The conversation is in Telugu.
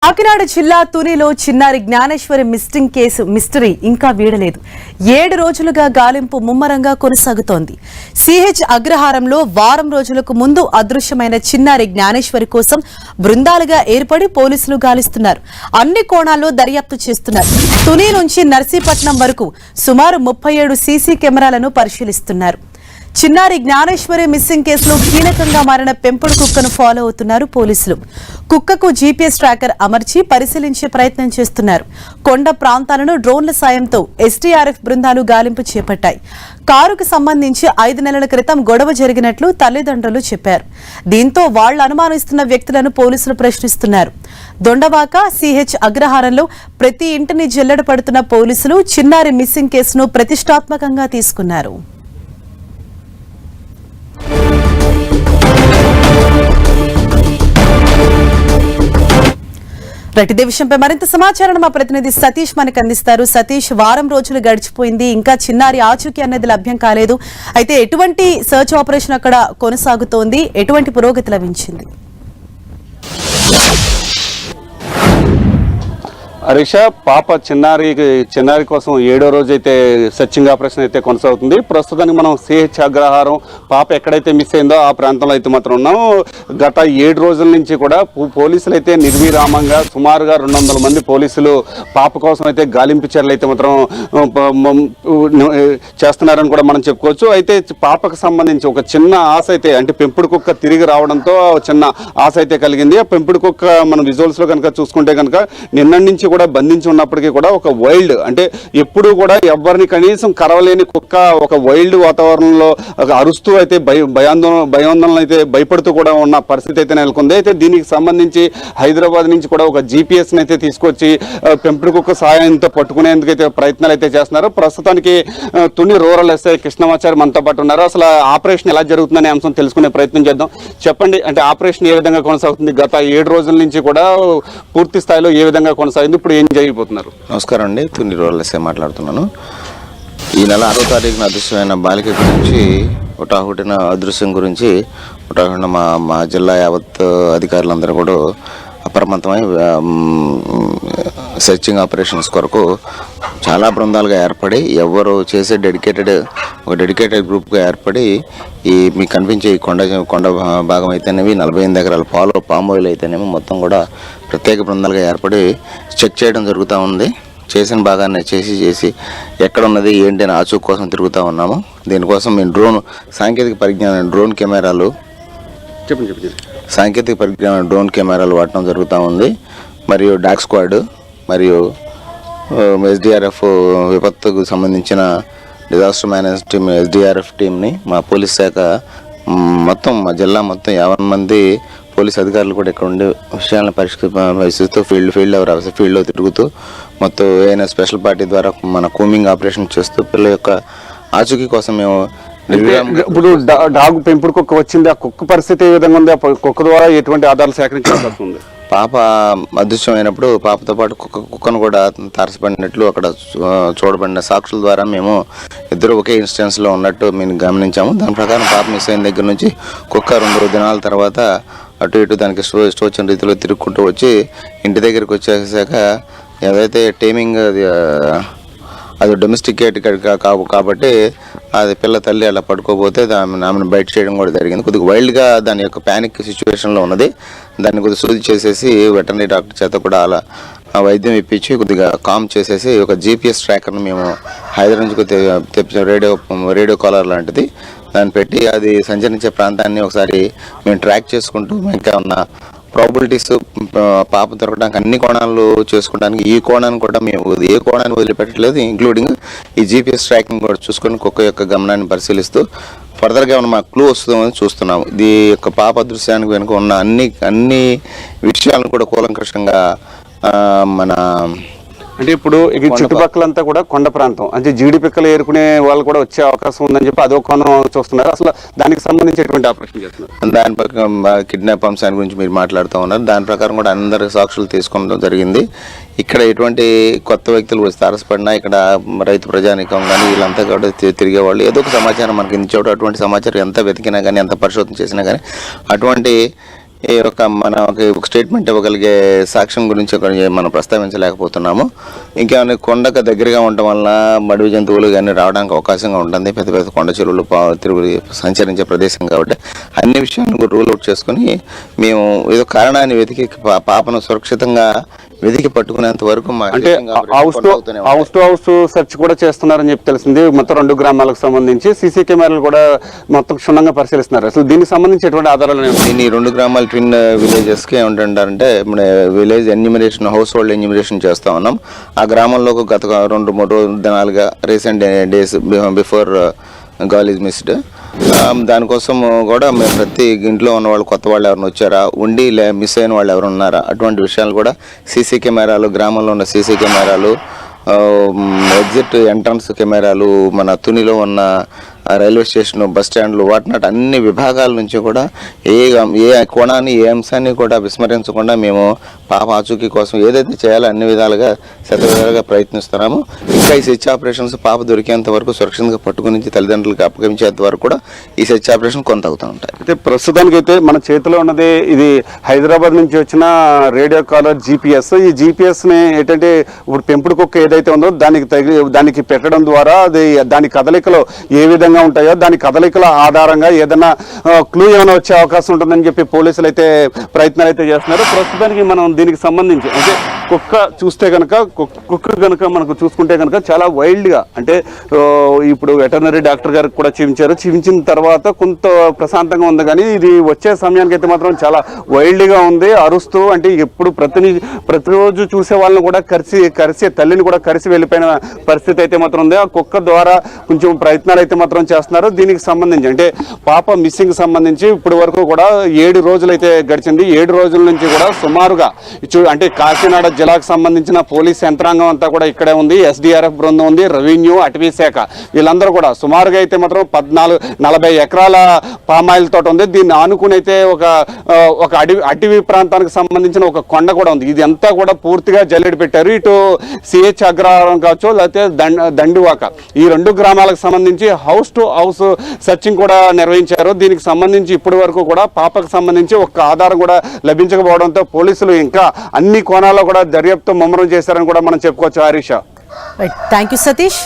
కాకినాడ జిల్లా తునిలో చిన్నారి జ్ఞానేశ్వరి మిస్సింగ్ కేసు మిస్టరీ ఇంకా వీడలేదు. 7 రోజులుగా గాలింపు ముమ్మరంగా కొనసాగుతోంది. సిహెచ్ అగ్రహారంలో వారం రోజులకు ముందు అదృశ్యమైన చిన్నారి జ్ఞానేశ్వరి కోసం బృందాలుగా ఏర్పడి పోలీసులు గాలిస్తున్నారు. అన్ని కోణాల్లో దర్యాప్తు చేస్తున్నారు. తుని నుంచి నర్సీపట్నం వరకు సుమారు 37 సీసీ కెమెరాలను పరిశీలిస్తున్నారు. చిన్నారి జ్ఞానేశ్వరి మిస్సింగ్ కేసులో కీలకంగా మారిన పెంపుడు కుక్కను ఫాలో అవుతున్నారు పోలీసులు. కుక్కకు జీపీఎస్ ట్రాకర్ అమర్చి పరిశీలించే ప్రయత్నం చేస్తున్నారు. కొండ ప్రాంతాలను డ్రోన్ల సాయంతో ఎస్డీఆర్ఎఫ్ బృందాలు గాలింపు చేపట్టాయి. కారుకు సంబంధించి 5 నెలల క్రితం గొడవ జరిగినట్లు తల్లిదండ్రులు చెప్పారు. దీంతో వాళ్లు అనుమానిస్తున్న వ్యక్తులను పోలీసులు ప్రశ్నిస్తున్నారు. దొండవాక సిహెచ్ అగ్రహారంలో ప్రతి ఇంటిని జల్లెడ పడుతున్న పోలీసులు చిన్నారి మిస్సింగ్ కేసును ప్రతిష్టాత్మకంగా తీసుకున్నారు. ఇదే విషయంపై మరింత సమాచారాన్ని మా ప్రతినిధి సతీష్ మనకు అందిస్తారు. సతీష్, వారం రోజులు గడిచిపోయింది, ఇంకా చిన్నారి ఆచూకీ అనేది లభ్యం కాలేదు. అయితే ఎటువంటి సర్చ్ ఆపరేషన్ అక్కడ కొనసాగుతోంది, ఎటువంటి పురోగతి లభించింది? హరీష, పాప చిన్నారి కోసం 7వ రోజు అయితే సెర్చింగ్ ఆపరేషన్ అయితే కొనసాగుతుంది. ప్రస్తుతానికి మనం సిహెచ్ అగ్రహారం పాప ఎక్కడైతే మిస్ అయిందో ఆ ప్రాంతంలో అయితే మాత్రం ఉన్నాం. గత 7 రోజుల నుంచి కూడా పోలీసులు అయితే నిర్విరామంగా సుమారుగా 200 మంది పోలీసులు పాప కోసం అయితే గాలింపు చర్యలు అయితే మాత్రం చేస్తున్నారని కూడా మనం చెప్పుకోవచ్చు. అయితే పాపకు సంబంధించి ఒక చిన్న ఆశ అయితే, అంటే పెంపుడు కుక్క తిరిగి రావడంతో చిన్న ఆశ అయితే కలిగింది. ఆ పెంపుడు కుక్క మనం విజువల్స్లో కనుక చూసుకుంటే కనుక నిన్న నుంచి కూడా బంధించి ఉన్నప్పటికీ కూడా ఒక వైల్డ్, అంటే ఎప్పుడు కూడా ఎవరిని కనీసం కరవలేని కుక్క ఒక వైల్డ్ వాతావరణంలో అరుస్తూ అయితే భయాందోళన అయితే భయపడుతూ కూడా ఉన్న పరిస్థితి అయితే నెలకొంది. అయితే దీనికి సంబంధించి హైదరాబాద్ నుంచి కూడా ఒక జీపీఎస్ అయితే తీసుకొచ్చి పెంపుడు కుక్క సహాయంతో పట్టుకునేందుకు అయితే ప్రయత్నాలు అయితే చేస్తున్నారు. ప్రస్తుతానికి తుని రూరల్ ఎస్ఐ కృష్ణమాచారి మనతో పాటు ఉన్నారు. అసలు ఆపరేషన్ ఎలా జరుగుతుందనే అంశం తెలుసుకునే ప్రయత్నం చేద్దాం. చెప్పండి, అంటే ఆపరేషన్ ఏ విధంగా కొనసాగుతుంది? గత 7 రోజుల నుంచి కూడా పూర్తి స్థాయిలో ఏ విధంగా కొనసాగింది, ఇప్పుడు ఏం జరిగిపోతున్నారు? నమస్కారం అండి, తుని రూరల్ ఎస్ఐ మాట్లాడుతున్నాను. ఈ నెల 6వ తారీఖున అదృశ్యమైన బాలిక గురించి హుటాహుటిన అదృశ్యం గురించి మా జిల్లా యావత్ అధికారులందరూ కూడా అప్రమత్తమై సెర్చింగ్ ఆపరేషన్స్ కొరకు చాలా బృందాలుగా ఏర్పడి ఎవరు చేసే డెడికేటెడ్ గ్రూప్గా ఏర్పడి మీకు కనిపించే ఈ కొండ భాగం అయితేనేవి 48 ఎకరాల పామ్ ఆయిల్ అయితేనేమో మొత్తం కూడా ప్రత్యేక బృందాలుగా ఏర్పడి చెక్ చేయడం జరుగుతూ ఉంది. చేసిన భాగాన్ని చేసి ఎక్కడ ఉన్నది ఏంటి అని ఆచూకీ కోసం తిరుగుతూ ఉన్నాము. దీనికోసం మేము సాంకేతిక పరిజ్ఞానం డ్రోన్ కెమెరాలు వాడటం జరుగుతూ ఉంది. మరియు డాగ్ స్క్వాడ్ మరియు ఎస్డీఆర్ఎఫ్ విపత్తుకు సంబంధించిన డిజాస్టర్ మేనేజ్ టీమ్ ఎస్డీఆర్ఎఫ్ టీంని మా పోలీస్ శాఖ మొత్తం మా జిల్లా మొత్తం 50 మంది పోలీస్ అధికారులు కూడా ఇక్కడ ఉండి విషయాలను పరిశీలిస్తూ ఫీల్డ్లో తిరుగుతూ మొత్తం ఏదైనా స్పెషల్ పార్టీ ద్వారా మన కూమింగ్ ఆపరేషన్ చేస్తూ పిల్లల యొక్క ఆచూకీ కోసం మేము ఇప్పుడు డాగ్ పెంపుడు కుక్క వచ్చింది, ఆ కుక్క పరిస్థితి ఏ విధంగా ఉంది? ఆ కుక్క ద్వారా ఎటువంటి ఆధారాలు సేకరించాల్సి ఉంది? పాప అదృశ్యమైనప్పుడు పాపతో పాటు కుక్కను కూడా తారసపడినట్లు అక్కడ చూడబడిన సాక్షుల ద్వారా మేము ఇద్దరు ఒకే ఇన్స్టెన్స్లో ఉన్నట్టు మేము గమనించాము. దాని ప్రకారం పాప మిస్ అయిన దగ్గర నుంచి కుక్క 2 దినాల తర్వాత అటు ఇటు దానికి ఇష్టం రీతిలో తిరుగుకుంటూ వచ్చి ఇంటి దగ్గరికి వచ్చేసాక ఏదైతే టేమింగ్ అది డొమెస్టికేట్ కాబట్టి అది పిల్ల తల్లి అలా పడుకోపోతే ఆమెను బయట చేయడం కూడా జరిగింది. కొద్దిగా వైల్డ్గా దాని యొక్క ప్యానిక్ సిచ్యువేషన్లో ఉన్నది. దాన్ని కొద్దిగా సూది చేసేసి వెటర్నరీ డాక్టర్ చేత కూడా అలా వైద్యం ఇప్పించి కొద్దిగా కామ్ చేసేసి ఒక జీపీఎస్ ట్రాకర్ని మేము హైదరాబాద్ నుంచి తెప్పించాం. రేడియో కాలర్ లాంటిది దాన్ని పెట్టి అది సంచరించే ప్రాంతాన్ని ఒకసారి మేము ట్రాక్ చేసుకుంటూ ఇంకా ఉన్న ప్రాబిలిటీస్ పాప దొరకడానికి అన్ని కోణాలు చేసుకోవడానికి ఈ కోణాన్ని కూడా మేము ఏ కోణాన్ని వదిలిపెట్టలేదు, ఇంక్లూడింగ్ ఈ జీపీఎస్ ట్రాకింగ్ కూడా చూసుకొని కుక్క యొక్క గమనాన్ని పరిశీలిస్తూ ఫర్దర్గా ఏమైనా మాకు క్లూ వస్తుందని చూస్తున్నాము. ఇది యొక్క పాప అదృశ్యానికి వెనుక ఉన్న అన్ని విషయాలను కూడా కూలంకషంగా మన అంటే ఇప్పుడు చుట్టుపక్కలంతా కూడా కొండ ప్రాంతం, అంటే జీడి పిక్కలు ఏరుకునే వాళ్ళు కూడా వచ్చే అవకాశం ఉందని చెప్పి అదొక కోణం చూస్తున్నారు. అసలు దానికి సంబంధించినటువంటి ఆపరేషన్ చేస్తున్నారు. దాని ప్రకారం కిడ్నాప్ అంశాన్ని గురించి మీరు మాట్లాడుతూ ఉన్నారు. దాని ప్రకారం కూడా అందరి సాక్షులు తీసుకోవడం జరిగింది. ఇక్కడ ఎటువంటి కొత్త వ్యక్తులు కూడా తారసపడినా ఇక్కడ రైతు ప్రజానికం కానీ వీళ్ళంతా కూడా తిరిగేవాళ్ళు ఏదో ఒక సమాచారం మనకి ఇచ్చేవాడు. అటువంటి సమాచారం ఎంత వెతికినా కానీ ఎంత పరిశోధన చేసినా కానీ అటువంటి ఈ యొక్క ఒక స్టేట్మెంట్ ఇవ్వగలిగే సాక్ష్యం గురించి మనం ప్రస్తావించలేకపోతున్నాము. ఇంకేమైనా కొండకు దగ్గరగా ఉండటం వలన అడవి జంతువులు కానీ రావడానికి అవకాశంగా ఉంటుంది. పెద్ద పెద్ద కొండ చెరువులు తిరుగు సంచరించే ప్రదేశం కాబట్టి అన్ని విషయాలను రూల్ అవుట్ చేసుకుని మేము ఏదో కారణాన్ని వెతికి పాపను సురక్షితంగా వెతికి పట్టుకునేంత వరకు అంటే హౌస్ టు హౌస్ సెర్చ్ కూడా చేస్తున్నారని చెప్పి తెలిసింది. మొత్తం 2 గ్రామాలకు సంబంధించి సీసీ కెమెరాలు కూడా మొత్తం క్షుణ్ణంగా పరిశీలిస్తున్నారు. అసలు దీనికి సంబంధించి ఎటువంటి ఆధారాలు దీన్ని 2 గ్రామాల ట్విన్ విలేజెస్ కి ఏమంటారంటే village enumeration, household enumeration చేస్తా ఉన్నాం. ఆ గ్రామంలో గత 2-3 దినాలుగా recent days before girl is missed, దానికోసం కూడా మేము ప్రతి ఇంట్లో ఉన్న వాళ్ళు కొత్త వాళ్ళు ఎవరైనా వచ్చారా, ఉండి మిస్ అయిన వాళ్ళు ఎవరు ఉన్నారా, అటువంటి విషయాలు కూడా సీసీ కెమెరాలు, గ్రామంలో ఉన్న సీసీ కెమెరాలు, ఎగ్జిట్ ఎంట్రన్స్ కెమెరాలు, మన తునిలో ఉన్న రైల్వే స్టేషన్, బస్ స్టాండ్లు, వాటినాటి అన్ని విభాగాల నుంచి కూడా ఏ కోణాన్ని, ఏ అంశాన్ని కూడా విస్మరించకుండా మేము పాప ఆచూకీ కోసం ఏదైతే చేయాలో అన్ని విధాలుగా శతవిధాలుగా ప్రయత్నిస్తున్నాము. ఇంకా ఈ సెర్చ్ ఆపరేషన్స్ పాప దొరికేంత వరకు సురక్షితంగా పట్టుకుని తల్లిదండ్రులకు అప్పగించేంత వరకు కూడా ఈ సెర్చ్ ఆపరేషన్ కొనసాగుతూ ఉంటాయి. అయితే ప్రస్తుతానికైతే మన చేతిలో ఉన్నది ఇది హైదరాబాద్ నుంచి వచ్చిన రేడియో కాలర్ GPS. ఈ GPS ని ఏంటంటే ఇప్పుడు పెంపుడు కుక్క ఏదైతే ఉందో దానికి పెట్టడం ద్వారా అది దాని కదలికలో ఏ విధంగా ఉంటాయో దాని కదలికల ఆధారంగా ఏదైనా క్లూ ఏమైనా వచ్చే అవకాశం ఉంటుందని చెప్పి పోలీసులు అయితే ప్రయత్నాలు అయితే చేస్తున్నారు. ప్రస్తుతానికి మనం దీనికి సంబంధించి అంటే కుక్క చూస్తే కనుక కుక్క కనుక మనకు చూసుకుంటే కనుక చాలా వైల్డ్గా, అంటే ఇప్పుడు వెటర్నరీ డాక్టర్ గారికి కూడా చూపించిన తర్వాత కొంత ప్రశాంతంగా ఉంది, కానీ ఇది వచ్చే సమయానికి అయితే మాత్రం చాలా వైల్డ్గా ఉంది, అరుస్తూ. అంటే ఎప్పుడు ప్రతిరోజు చూసే వాళ్ళని కూడా కరిసి తల్లిని కూడా కరిసి వెళ్ళిపోయిన పరిస్థితి అయితే మాత్రం ఉంది. ఆ కుక్క ద్వారా కొంచెం ప్రయత్నాలు అయితే మాత్రం చేస్తున్నారు. దీనికి సంబంధించి అంటే పాప మిస్సింగ్ సంబంధించి ఇప్పటి వరకు కూడా 7 రోజులు అయితే గడిచింది. 7 రోజుల నుంచి కూడా సుమారుగా అంటే కాకినాడ జిల్లాకు సంబంధించిన పోలీస్ యంత్రాంగం అంతా కూడా ఇక్కడే ఉంది, SDRF బృందం ఉంది, రెవెన్యూ, అటవీ శాఖ, వీళ్ళందరూ కూడా సుమారుగా అయితే మాత్రం 40 ఎకరాల పామాయిల్ తోట ఉంది. దీన్ని ఆనుకుని అయితే ఒక అటవీ ప్రాంతానికి సంబంధించిన ఒక కొండ కూడా ఉంది. ఇది అంతా కూడా పూర్తిగా జల్లెడి పెట్టారు. ఇటు CH అగ్రహారం కావచ్చు, లేకపోతే దండివాక, ఈ 2 గ్రామాలకు సంబంధించి హౌస్ టు హౌస్ సెర్చింగ్ కూడా నిర్వహించారు. దీనికి సంబంధించి ఇప్పటి వరకు కూడా పాపకు సంబంధించి ఒక్క ఆధారం కూడా లభించకపోవడంతో పోలీసులు ఇంకా అన్ని కోణాల్లో కూడా దర్యాప్తు ముమ్మరం చేశారని కూడా మనం చెప్పుకోవచ్చు. Harisha, thank you Satish.